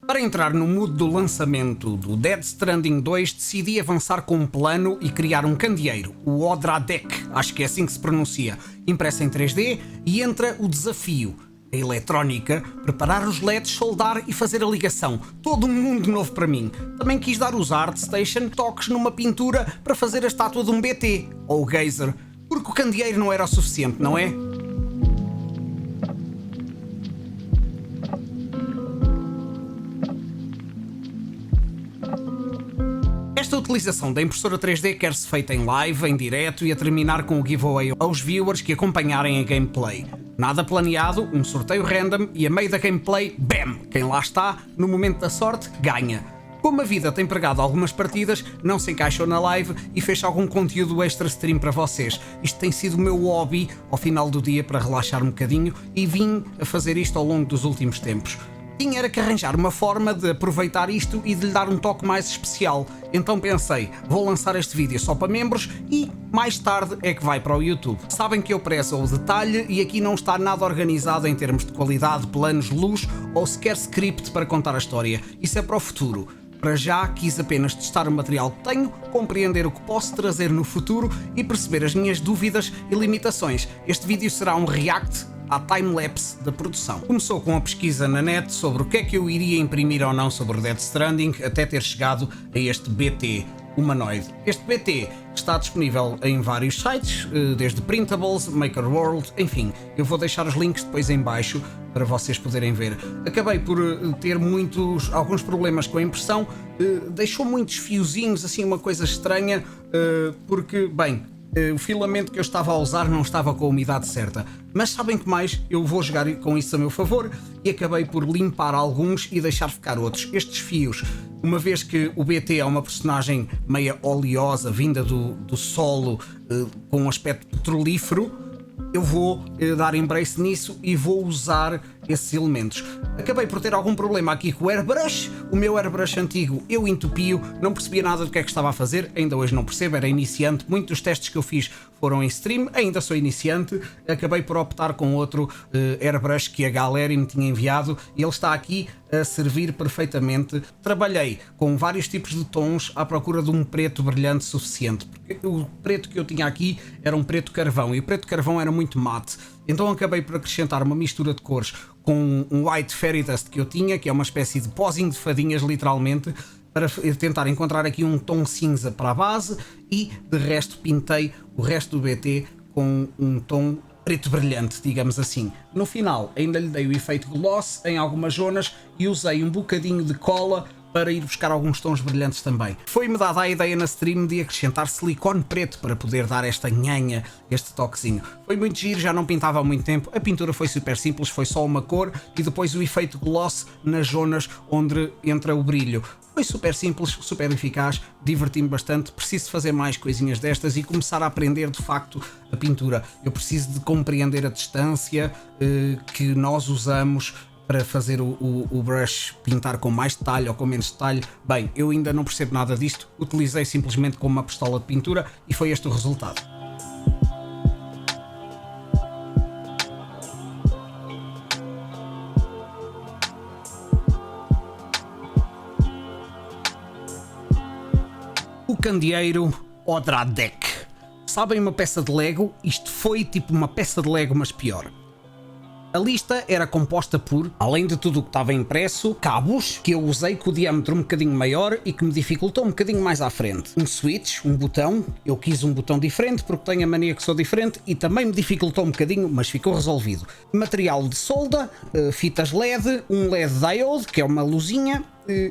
Para entrar no mood do lançamento do Death Stranding 2, decidi avançar com um plano e criar um candeeiro, o Odradek, acho que é assim que se pronuncia, impresso em 3D, e entra o desafio. A eletrónica, preparar os LEDs, soldar e fazer a ligação. Todo um mundo novo para mim. Também quis dar os ArtStation toques numa pintura para fazer a estátua de um BT, ou o Geyser, porque o candeeiro não era o suficiente, não é? Esta utilização da impressora 3D quer-se feita em live, em direto e a terminar com o giveaway aos viewers que acompanharem a gameplay. Nada planeado, um sorteio random e a meio da gameplay, BAM! Quem lá está, no momento da sorte, ganha. Como a vida tem pregado algumas partidas, não se encaixou na live e fez algum conteúdo extra stream para vocês. Isto tem sido o meu hobby ao final do dia para relaxar um bocadinho e vim a fazer isto ao longo dos últimos tempos. Tinha era que arranjar uma forma de aproveitar isto e de lhe dar um toque mais especial. Então pensei, vou lançar este vídeo só para membros e mais tarde é que vai para o YouTube. Sabem que eu prezo o detalhe e aqui não está nada organizado em termos de qualidade, planos, luz ou sequer script para contar a história. Isso é para o futuro. Para já quis apenas testar o material que tenho, compreender o que posso trazer no futuro e perceber as minhas dúvidas e limitações. Este vídeo será um react à timelapse da produção. Começou com a pesquisa na net sobre o que é que eu iria imprimir ou não sobre o Death Stranding, até ter chegado a este BT humanoide. Este BT está disponível em vários sites, desde Printables, Maker World, enfim, eu vou deixar os links depois em baixo para vocês poderem ver. Acabei por ter alguns problemas com a impressão, deixou muitos fiozinhos, assim uma coisa estranha, porque, bem, o filamento que eu estava a usar não estava com a umidade certa. Mas sabem que mais? Eu vou jogar com isso a meu favor e acabei por limpar alguns e deixar ficar outros. Estes fios, uma vez que o BT é uma personagem meia oleosa, vinda do solo, com um aspecto petrolífero, eu vou dar embrace nisso e vou usar esses elementos. Acabei por ter algum problema aqui com o airbrush. O meu airbrush antigo eu entupi-o, não percebia nada do que é que estava a fazer, ainda hoje não percebo, era iniciante. Muitos dos testes que eu fiz foram em stream, ainda sou iniciante. Acabei por optar com outro airbrush que a galera me tinha enviado e ele está aqui a servir perfeitamente. Trabalhei com vários tipos de tons à procura de um preto brilhante suficiente, porque o preto que eu tinha aqui era um preto carvão e o preto carvão era muito mate. Então acabei por acrescentar uma mistura de cores com um white fairy dust que eu tinha, que é uma espécie de pozinho de fadinhas literalmente, para tentar encontrar aqui um tom cinza para a base e de resto pintei o resto do BT com um tom preto brilhante, digamos assim. No final ainda lhe dei o efeito gloss em algumas zonas e usei um bocadinho de cola para ir buscar alguns tons brilhantes também. Foi-me dada a ideia na stream de acrescentar silicone preto para poder dar esta nhanha, este toquezinho. Foi muito giro, já não pintava há muito tempo, a pintura foi super simples, foi só uma cor e depois o efeito gloss nas zonas onde entra o brilho. Foi super simples, super eficaz, diverti-me bastante, preciso fazer mais coisinhas destas e começar a aprender de facto a pintura. Eu preciso de compreender a distância que nós usamos para fazer o brush pintar com mais detalhe ou com menos detalhe. Bem, eu ainda não percebo nada disto, utilizei simplesmente como uma pistola de pintura e foi este o resultado. O candeeiro Odradek. Sabem uma peça de Lego? Isto foi tipo uma peça de Lego, mas pior. A lista era composta por, além de tudo o que estava impresso, cabos que eu usei com o diâmetro um bocadinho maior e que me dificultou um bocadinho mais à frente. Um switch, um botão, eu quis um botão diferente porque tenho a mania que sou diferente e também me dificultou um bocadinho, mas ficou resolvido. Material de solda, fitas LED, um LED diode, que é uma luzinha,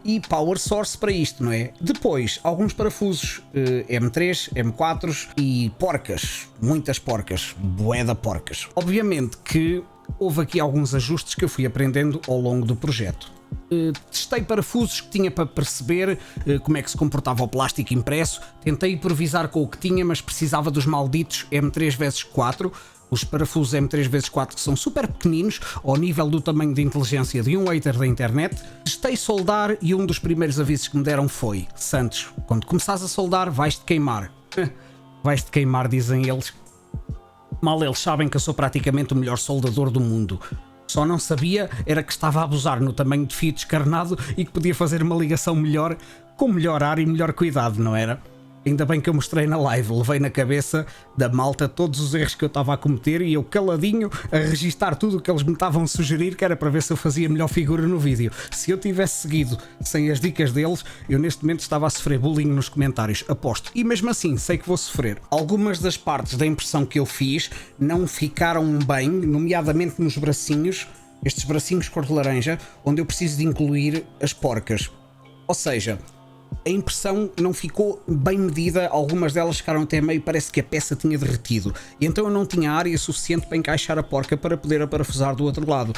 e power source para isto, não é? Depois, alguns parafusos M3, M4 e porcas, muitas porcas, bué de porcas. Obviamente que houve aqui alguns ajustes que eu fui aprendendo ao longo do projeto. Testei parafusos que tinha para perceber como é que se comportava o plástico impresso, tentei improvisar com o que tinha, mas precisava dos malditos M3x4, os parafusos M3x4 que são super pequeninos, ao nível do tamanho de inteligência de um hater da internet. Testei soldar e um dos primeiros avisos que me deram foi: Santos, quando começares a soldar vais-te queimar. Vais-te queimar, dizem eles. Mal eles sabem que eu sou praticamente o melhor soldador do mundo. Só não sabia era que estava a abusar no tamanho de fio descarnado e que podia fazer uma ligação melhor, com melhor ar e melhor cuidado, não era? Ainda bem que eu mostrei na live, levei na cabeça da malta todos os erros que eu estava a cometer e eu caladinho a registar tudo o que eles me estavam a sugerir, que era para ver se eu fazia melhor figura no vídeo. Se eu tivesse seguido sem as dicas deles, eu neste momento estava a sofrer bullying nos comentários, aposto. E mesmo assim, sei que vou sofrer. Algumas das partes da impressão que eu fiz não ficaram bem, nomeadamente nos bracinhos, estes bracinhos cor de laranja, onde eu preciso de incluir as porcas. Ou seja, a impressão não ficou bem medida, algumas delas ficaram até meio, parece que a peça tinha derretido, e então eu não tinha área suficiente para encaixar a porca para poder aparafusar do outro lado.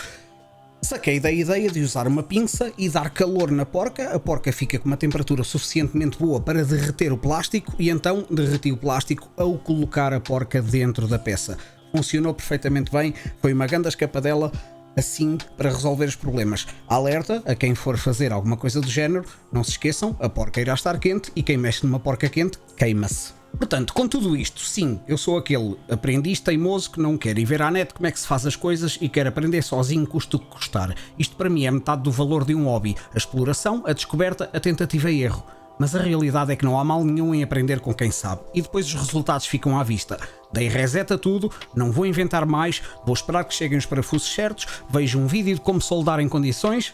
Saquei da ideia de usar uma pinça e dar calor na porca, a porca fica com uma temperatura suficientemente boa para derreter o plástico, e então derreti o plástico ao colocar a porca dentro da peça. Funcionou perfeitamente bem, foi uma grande escapadela, assim para resolver os problemas. Alerta a quem for fazer alguma coisa do género, não se esqueçam, a porca irá estar quente e quem mexe numa porca quente queima-se. Portanto, com tudo isto, sim, eu sou aquele aprendiz teimoso que não quer ir ver à net como é que se faz as coisas e quer aprender sozinho, custe o que custar. Isto para mim é metade do valor de um hobby: a exploração, a descoberta, a tentativa e erro. Mas a realidade é que não há mal nenhum em aprender com quem sabe, e depois os resultados ficam à vista. Dei reset a tudo, não vou inventar mais, vou esperar que cheguem os parafusos certos, vejo um vídeo de como soldar em condições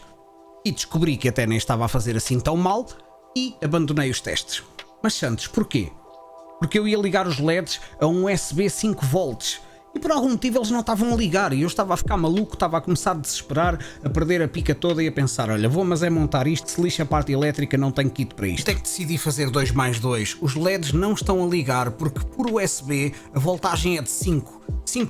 e descobri que até nem estava a fazer assim tão mal e abandonei os testes. Mas Santos, porquê? Porque eu ia ligar os LEDs a um USB 5 volts e por algum motivo eles não estavam a ligar e eu estava a ficar maluco, estava a começar a desesperar, a perder a pica toda e a pensar: olha, vou mas é montar isto, se lixa a parte elétrica não tenho kit para isto. Até que decidi fazer 2 mais 2, os LEDs não estão a ligar porque por USB a voltagem é de 5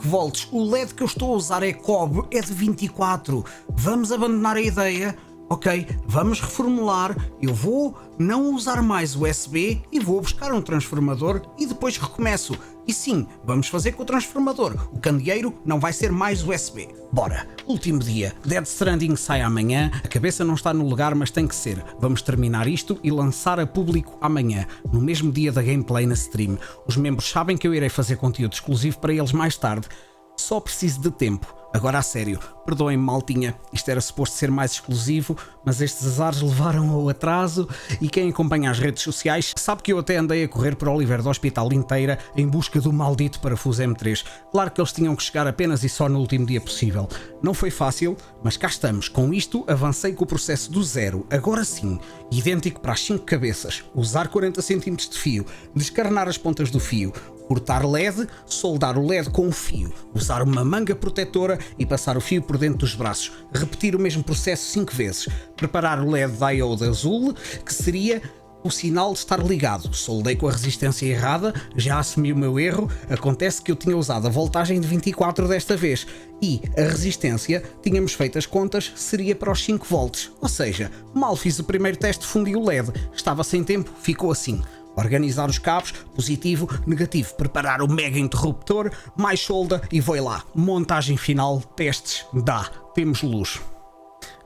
volts, o LED que eu estou a usar é cobre, é de 24, vamos abandonar a ideia. Ok, vamos reformular, eu vou não usar mais USB e vou buscar um transformador e depois recomeço. E sim, vamos fazer com o transformador, o candeeiro não vai ser mais USB. Bora, último dia, Death Stranding sai amanhã, a cabeça não está no lugar mas tem que ser. Vamos terminar isto e lançar a público amanhã, no mesmo dia da gameplay na stream. Os membros sabem que eu irei fazer conteúdo exclusivo para eles mais tarde, só preciso de tempo. Agora a sério, perdoem-me maltinha, isto era suposto ser mais exclusivo, mas estes azares levaram ao atraso e quem acompanha as redes sociais sabe que eu até andei a correr por Oliver do Hospital inteira em busca do maldito parafuso M3. Claro que eles tinham que chegar apenas e só no último dia possível. Não foi fácil, mas cá estamos. Com isto avancei com o processo do zero, agora sim, idêntico para as 5 cabeças, usar 40 cm de fio, descarnar as pontas do fio, cortar LED, soldar o LED com o fio, usar uma manga protetora e passar o fio por dentro dos braços, repetir o mesmo processo 5 vezes, preparar o LED diode azul, que seria o sinal de estar ligado. Soldei com a resistência errada, já assumi o meu erro, acontece que eu tinha usado a voltagem de 24 desta vez e a resistência, tínhamos feito as contas, seria para os 5 volts, ou seja, mal fiz o primeiro teste, fundi o LED, estava sem tempo, ficou assim. Organizar os cabos, positivo, negativo, preparar o mega interruptor, mais solda e foi lá. Montagem final, testes, dá, temos luz.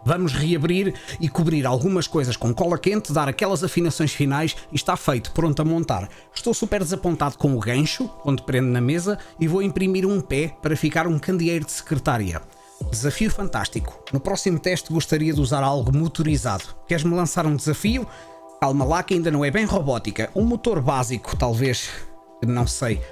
Vamos reabrir e cobrir algumas coisas com cola quente, dar aquelas afinações finais e está feito, pronto a montar. Estou super desapontado com o gancho, onde prende na mesa, e vou imprimir um pé para ficar um candeeiro de secretária. Desafio fantástico. No próximo teste gostaria de usar algo motorizado. Queres-me lançar um desafio? Calma lá que ainda não é bem robótica. Um motor básico, talvez, não sei.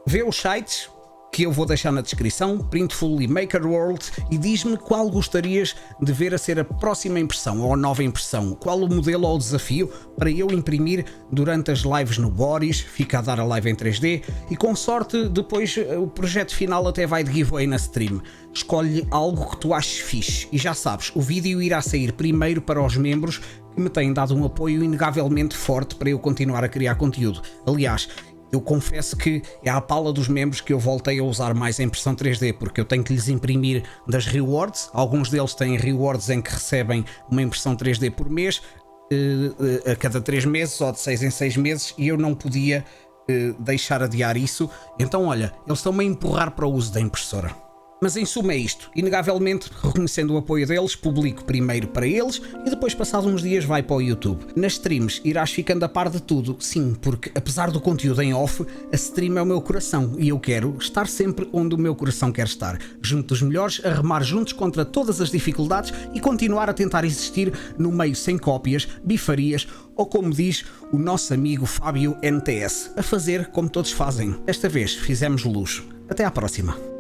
Vê os sites que eu vou deixar na descrição, Printful e MakerWorld, e diz-me qual gostarias de ver a ser a próxima impressão ou a nova impressão, qual o modelo ou o desafio para eu imprimir durante as lives no Boris, fica a dar a live em 3D e com sorte depois o projeto final até vai de giveaway na stream. Escolhe algo que tu aches fixe e já sabes, o vídeo irá sair primeiro para os membros que me têm dado um apoio inegavelmente forte para eu continuar a criar conteúdo. Aliás, eu confesso que é à pala dos membros que eu voltei a usar mais a impressão 3D, porque eu tenho que lhes imprimir das rewards. Alguns deles têm rewards em que recebem uma impressão 3D por mês, a cada 3 meses ou de 6 em 6 meses, e eu não podia deixar adiar isso. Então olha, eles estão-me a empurrar para o uso da impressora. Mas em suma é isto, inegavelmente, reconhecendo o apoio deles, publico primeiro para eles e depois, passados uns dias, vai para o YouTube. Nas streams irás ficando a par de tudo, sim, porque apesar do conteúdo em off, a stream é o meu coração e eu quero estar sempre onde o meu coração quer estar, junto dos melhores, a remar juntos contra todas as dificuldades e continuar a tentar existir no meio sem cópias, bifarias ou, como diz o nosso amigo Fábio NTS, a fazer como todos fazem. Desta vez fizemos luxo. Até à próxima.